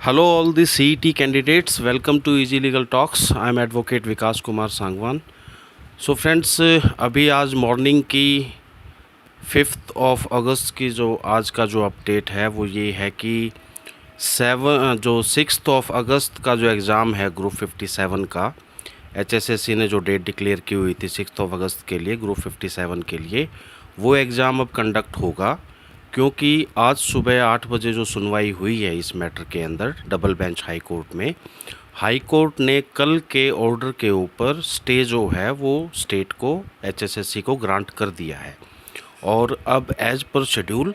Hello, all the CET candidates. Welcome to Easy Legal Talks. I am Advocate Vikas Kumar Sangwan. So friends, अभी आज morning की 5th of अगस्त की जो आज का जो अपडेट है वो ये है कि 6th ऑफ अगस्त का जो एग्ज़ाम है ग्रुप 57 का, HSSC ने जो डेट डिक्लेयर की हुई थी 6th ऑफ अगस्त के लिए ग्रुप 57 के लिए, वो एग्ज़ाम अब कंडक्ट होगा। क्योंकि आज सुबह 8 बजे जो सुनवाई हुई है इस मैटर के अंदर डबल बेंच हाई कोर्ट में, हाई कोर्ट ने कल के ऑर्डर के ऊपर स्टे जो है वो स्टेट को HSSC को ग्रांट कर दिया है। और अब एज पर शेड्यूल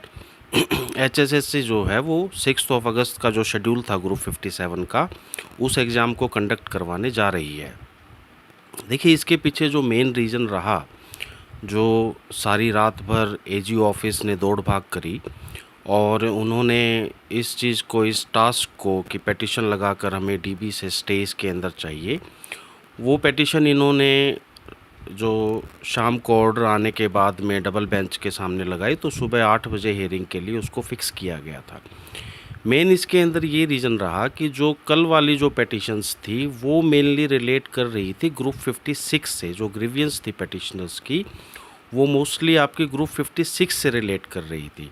HSSC जो है वो 6th ऑफ अगस्त का जो शेड्यूल था ग्रुप 57 का, उस एग्ज़ाम को कंडक्ट करवाने जा रही है। देखिए, इसके पीछे जो मेन रीज़न रहा, जो सारी रात भर AG ऑफिस ने दौड़ भाग करी और उन्होंने इस चीज़ को, इस टास्क को कि पेटिशन लगाकर हमें DB से स्टेज के अंदर चाहिए, वो पेटिशन इन्होंने जो शाम को ऑर्डर आने के बाद में डबल बेंच के सामने लगाई, तो सुबह 8 बजे हियरिंग के लिए उसको फिक्स किया गया था। मेन इसके अंदर ये रीज़न रहा कि जो कल वाली जो पेटिशंस थी वो मेनली रिलेट कर रही थी ग्रुप 56 से। जो ग्रीवियंस थी पेटिशनर्स की वो मोस्टली आपकी ग्रुप 56 से रिलेट कर रही थी।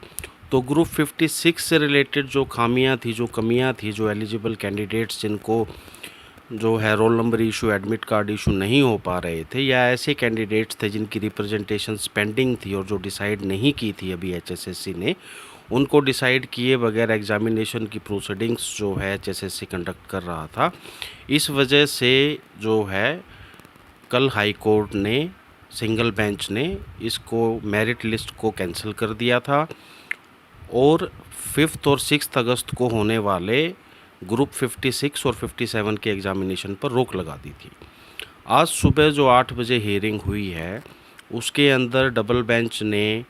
तो ग्रुप 56 से रिलेटेड जो खामियां थी, जो कमियां थी, जो एलिजिबल कैंडिडेट्स जिनको जो है roll number issue, admit card issue नहीं हो पा रहे थे, या ऐसे कैंडिडेट्स थे जिनकी रिप्रेजेंटेशन पेंडिंग थी और जो डिसाइड नहीं की थी अभी HSSC ने, उनको डिसाइड किए बगैर एग्जामिनेशन की प्रोसीडिंग्स जो है HSSC कंडक्ट कर रहा था। इस वजह से जो है कल हाई कोर्ट ने, सिंगल बेंच ने इसको मेरिट लिस्ट को कैंसिल कर दिया था और 5th और 6th अगस्त को होने वाले ग्रुप 56 और 57 के एग्ज़ामिनेशन पर रोक लगा दी थी। आज सुबह जो 8 बजे हियरिंग हुई है उसके अंदर डबल बेंच ने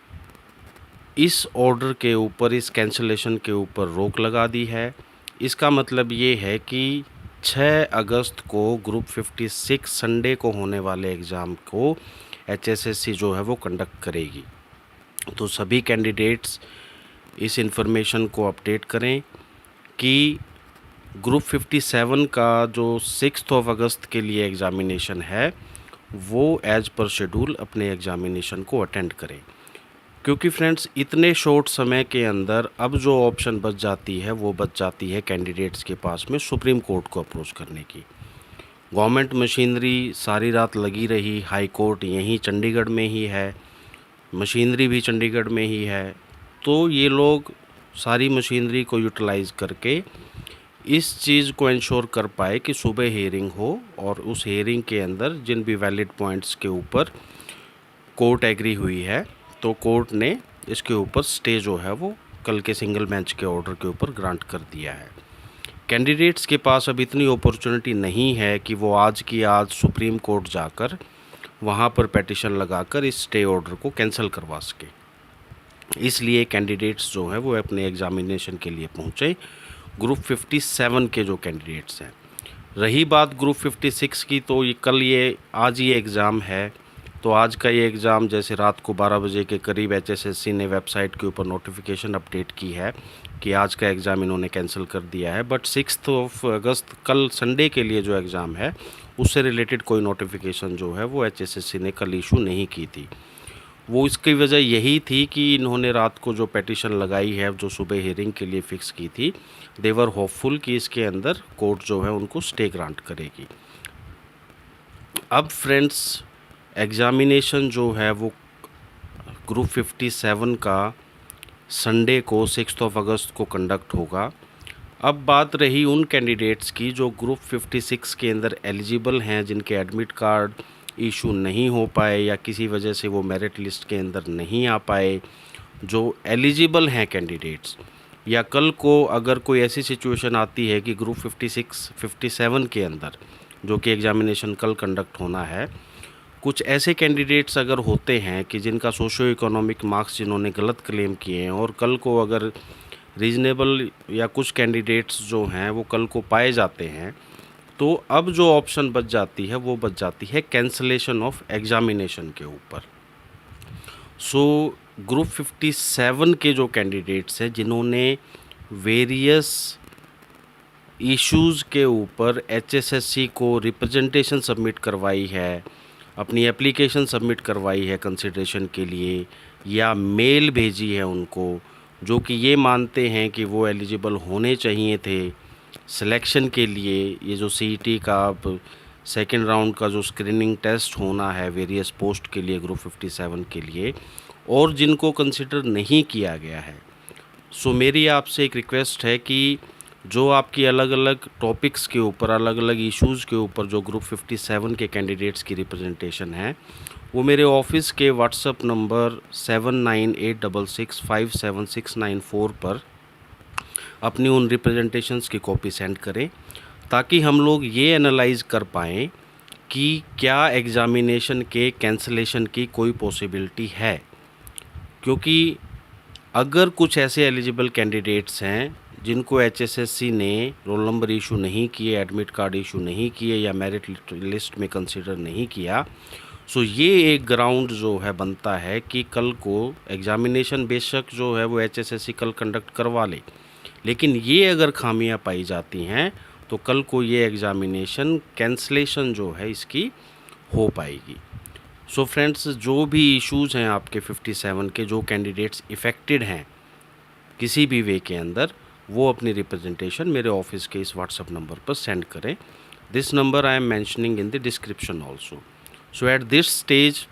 इस ऑर्डर के ऊपर, इस कैंसिलेशन के ऊपर रोक लगा दी है। इसका मतलब ये है कि 6 अगस्त को ग्रुप 56 संडे को होने वाले एग्ज़ाम को HSSC जो है वो कंडक्ट करेगी। तो सभी कैंडिडेट्स इस इन्फॉर्मेशन को अपडेट करें कि ग्रुप 57 का जो 6th ऑफ अगस्त के लिए एग्ज़ामिनेशन है वो एज पर शेड्यूल अपने एग्ज़ामिनेशन को अटेंड करें। क्योंकि फ्रेंड्स, इतने शॉर्ट समय के अंदर अब जो ऑप्शन बच जाती है वो बच जाती है कैंडिडेट्स के पास में सुप्रीम कोर्ट को अप्रोच करने की। गवर्नमेंट मशीनरी सारी रात लगी रही, हाई कोर्ट यहीं चंडीगढ़ में ही है, मशीनरी भी चंडीगढ़ में ही है। तो ये लोग सारी मशीनरी को यूटिलाइज़ करके इस चीज़ को इंश्योर कर पाए कि सुबह हियरिंग हो और उस हियरिंग के अंदर जिन भी वैलिड पॉइंट्स के ऊपर कोर्ट एग्री हुई है, तो कोर्ट ने इसके ऊपर स्टे जो है वो कल के सिंगल बेंच के ऑर्डर के ऊपर ग्रांट कर दिया है। कैंडिडेट्स के पास अब इतनी अपॉर्चुनिटी नहीं है कि वो आज की आज सुप्रीम कोर्ट जाकर वहाँ पर पेटिशन लगाकर इस स्टे ऑर्डर को कैंसिल करवा सके। इसलिए कैंडिडेट्स जो हैं वो अपने एग्ज़ामिनेशन के लिए पहुँचे, ग्रुप 57 के जो कैंडिडेट्स हैं। रही बात ग्रुप 56 की, तो ये कल, ये आज ही एग्ज़ाम है। तो आज का ये एग्ज़ाम जैसे रात को 12 बजे के करीब HSSC ने वेबसाइट के ऊपर नोटिफिकेशन अपडेट की है कि आज का एग्ज़ाम इन्होंने कैंसिल कर दिया है। बट 6th ऑफ अगस्त कल संडे के लिए जो एग्ज़ाम है उससे रिलेटेड कोई नोटिफिकेशन जो है वो HSSC ने कल इशू नहीं की थी। वो इसकी वजह यही थी कि इन्होंने रात को जो पेटिशन लगाई है, जो सुबह हियरिंग के लिए फ़िक्स की थी, देवर होपफुल कि इसके अंदर कोर्ट जो है उनको स्टे ग्रांट करेगी। अब फ्रेंड्स, एग्ज़ामिनेशन जो है वो ग्रुप 57 का संडे को 6th ऑफ अगस्त को कंडक्ट होगा। अब बात रही उन कैंडिडेट्स की जो ग्रुप 56 के अंदर एलिजिबल हैं, जिनके एडमिट कार्ड इशू नहीं हो पाए या किसी वजह से वो मेरिट लिस्ट के अंदर नहीं आ पाए। जो एलिजिबल हैं कैंडिडेट्स, या कल को अगर कोई ऐसी सिचुएशन आती है कि ग्रुप 56, 57 के अंदर जो कि एग्ज़ामिनेशन कल कंडक्ट होना है, कुछ ऐसे कैंडिडेट्स अगर होते हैं कि जिनका सोशो इकोनॉमिक मार्क्स जिन्होंने गलत क्लेम किए हैं और कल को अगर रीज़नेबल या कुछ कैंडिडेट्स जो हैं वो कल को पाए जाते हैं, तो अब जो ऑप्शन बच जाती है वो बच जाती है कैंसलेशन ऑफ एग्ज़ामिनेशन के ऊपर। सो ग्रुप 57 के जो कैंडिडेट्स हैं जिन्होंने वेरियस इश्यूज़ के ऊपर HSSC को रिप्रेजेंटेशन सबमिट करवाई है, अपनी एप्लीकेशन सबमिट करवाई है कंसिडरेशन के लिए, या मेल भेजी है उनको, जो कि ये मानते हैं कि वो एलिजिबल होने चाहिए थे सिलेक्शन के लिए। ये जो CET का अब सेकेंड राउंड का जो स्क्रीनिंग टेस्ट होना है वेरियस पोस्ट के लिए ग्रुप 57 के लिए, और जिनको कंसिडर नहीं किया गया है। सो मेरी आपसे एक रिक्वेस्ट है कि जो आपकी अलग अलग टॉपिक्स के ऊपर, अलग अलग इश्यूज़ के ऊपर जो ग्रुप 57 के कैंडिडेट्स की रिप्रेजेंटेशन है, वो मेरे ऑफिस के व्हाट्सएप नंबर 7986657694 पर अपनी उन रिप्रेजेंटेशंस की कॉपी सेंड करें, ताकि हम लोग ये एनालाइज़ कर पाएँ कि क्या एग्ज़ामिनेशन के कैंसलेशन की कोई पॉसिबिलिटी है। क्योंकि अगर कुछ ऐसे एलिजिबल कैंडिडेट्स हैं जिनको HSSC ने रोल नंबर इशू नहीं किए, एडमिट कार्ड इशू नहीं किए, या मेरिट लिस्ट में कंसिडर नहीं किया, सो ये एक ग्राउंड जो है बनता है कि कल को एग्ज़ामिनेशन बेशक जो है वो HSSC कल कंडक्ट करवा ले, लेकिन ये अगर खामियां पाई जाती हैं तो कल को ये एग्ज़ामिनेशन कैंसलेशन जो है इसकी हो पाएगी। सो फ्रेंड्स, जो भी इश्यूज़ हैं आपके 57 के, जो कैंडिडेट्स इफ़ेक्टेड हैं किसी भी वे के अंदर, वो अपनी रिप्रेजेंटेशन मेरे ऑफिस के इस व्हाट्सएप नंबर पर सेंड करें। This number I am mentioning in the description also. So at this stage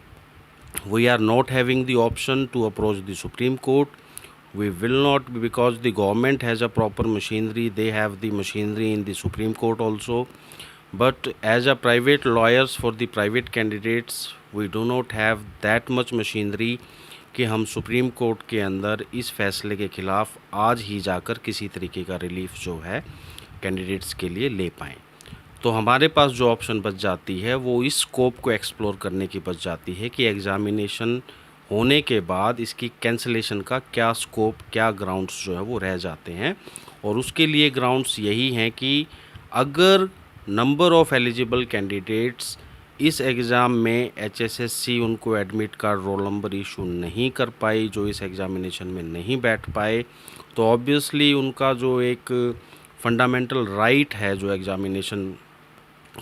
we are not having the option to approach the Supreme Court. We will not, because the government has a proper machinery, they have the machinery in the Supreme Court also. But as a private lawyers for the private candidates, we do not have that much machinery कि हम supreme court के अंदर इस फैसले के ख़िलाफ़ आज ही जाकर किसी तरीके का रिलीफ जो है कैंडिडेट्स के लिए ले पाएँ। तो हमारे पास जो ऑप्शन बच जाती है वो इस स्कोप को एक्सप्लोर करने की बच जाती है कि एग्ज़ामिनेशन होने के बाद इसकी कैंसलेशन का क्या स्कोप, क्या ग्राउंड्स जो है वो रह जाते हैं। और उसके लिए ग्राउंड्स यही हैं कि अगर नंबर ऑफ़ एलिजिबल कैंडिडेट्स इस एग्ज़ाम में HSSC उनको admit card roll number issue नहीं कर पाई, जो इस एग्ज़ामिनेशन में नहीं बैठ पाए, तो ऑब्वियसली उनका जो एक फंडामेंटल राइट है जो एग्ज़ामिनेशन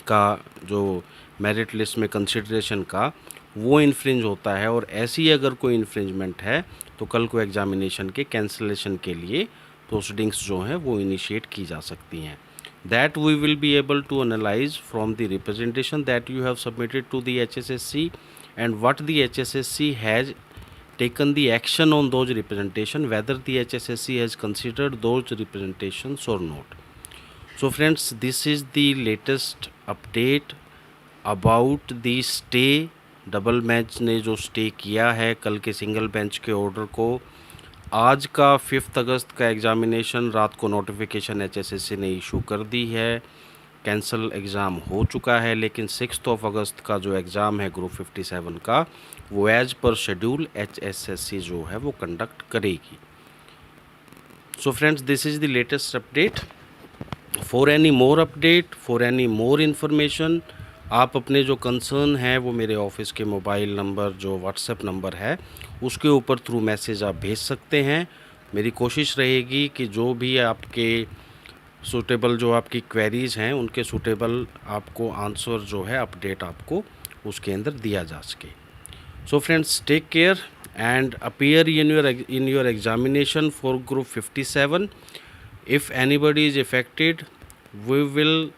का, जो मेरिट लिस्ट में कंसिडरेशन का, वो इन्फ्रिंज होता है। और ऐसी अगर कोई इन्फ्रिंजमेंट है तो कल को एग्ज़ामिनेशन के कैंसलेशन के लिए प्रोसीडिंग्स जो हैं वो इनिशिएट की जा सकती हैं। That we will be able to analyse from the representation that you have submitted to the HSSC and what the HSSC has taken the action on those representation, whether the HSSC has considered those representations or not. So friends, this is the latest update about the stay. Double bench ने जो stay किया है कल के single bench के order को, आज का 5 अगस्त का एग्ज़ामिनेशन रात को नोटिफिकेशन HSSC ने इशू कर दी है, कैंसल एग्ज़ाम हो चुका है, लेकिन 6 अगस्त का जो एग्ज़ाम है ग्रुप 57 का, वो एज पर शेड्यूल HSSC जो है वो कंडक्ट करेगी। So friends, this is the latest update. For any more update, for any more information, आप अपने जो कंसर्न है वो मेरे ऑफिस के मोबाइल नंबर, जो व्हाट्सएप नंबर है, उसके ऊपर थ्रू मैसेज आप भेज सकते हैं। मेरी कोशिश रहेगी कि जो भी आपके सूटेबल, जो आपकी क्वेरीज़ हैं, उनके सूटेबल आपको आंसर जो है, अपडेट आपको उसके अंदर दिया जा सके। So friends, take care and appear in your examination for group 57. If anybody is affected, we will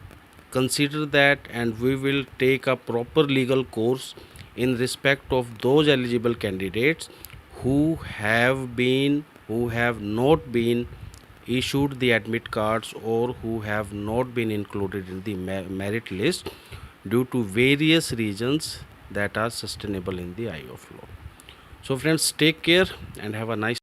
consider that and we will take a proper legal course in respect of those eligible candidates who have not been issued the admit cards or who have not been included in the merit list due to various reasons that are sustainable in the eye of law. So friends, take care and have a nice